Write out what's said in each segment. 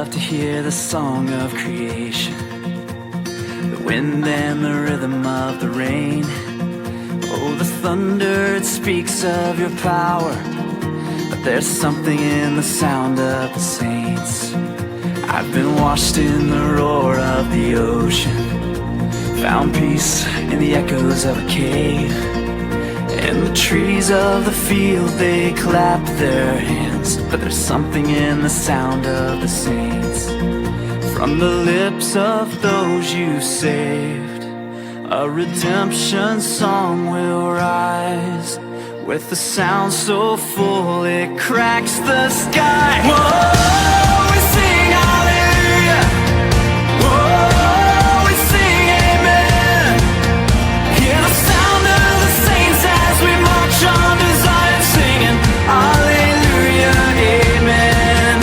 love to hear the song of creation, the wind and the rhythm of the rain. Oh, the thunder, it speaks of your power, but there's something in the sound of the saints. I've been washed in the roar of the ocean, found peace in the echoes of a cave. And the trees of the field, they clap their hands, but there's something in the sound of the saints. From the lips of those you saved, a redemption song will rise, with a sound so full it cracks the sky. Whoa, we sing hallelujah. Whoa, we sing amen. Hear the sound of the saints as we march on to Zion, singing hallelujah, amen.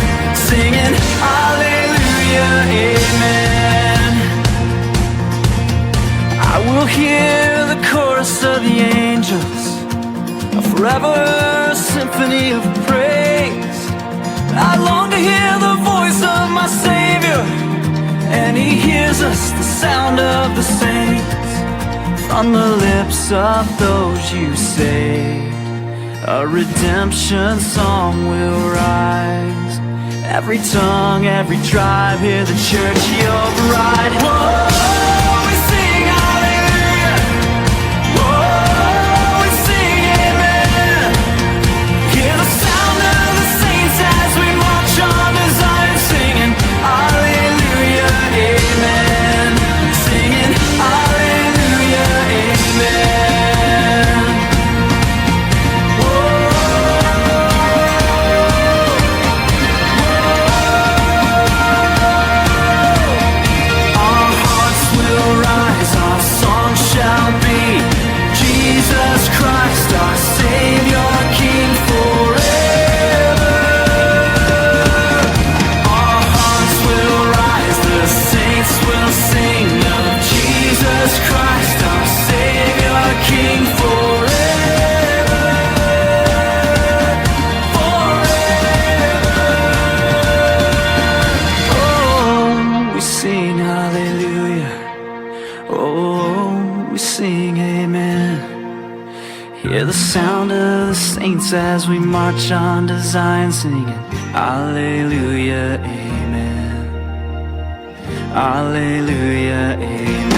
Singing hallelujah, amen. I will hear the chorus of the angels, a forever symphony of praise. I long to hear the voice of my Savior, and He hears us, the sound of the saints. From the lips of those you saved, a redemption song will rise. Every tongue, every tribe, hear the church, your bride. Whoa, we sing hallelujah. Whoa, we sing amen. Hear the sound of the saints as we march on to Zion, singing hallelujah, amen. Singing hallelujah, amen. Whoa, our hearts will rise, our song shall be Jesus Christ, our Savior, King forever. Our hearts will rise, the saints will sing of Jesus Christ, our Savior, King forever. Forever. Oh, we sing hallelujah. Oh, we sing amen. Hear the sound of the saints as we march on to Zion, singing hallelujah, amen. Hallelujah, amen.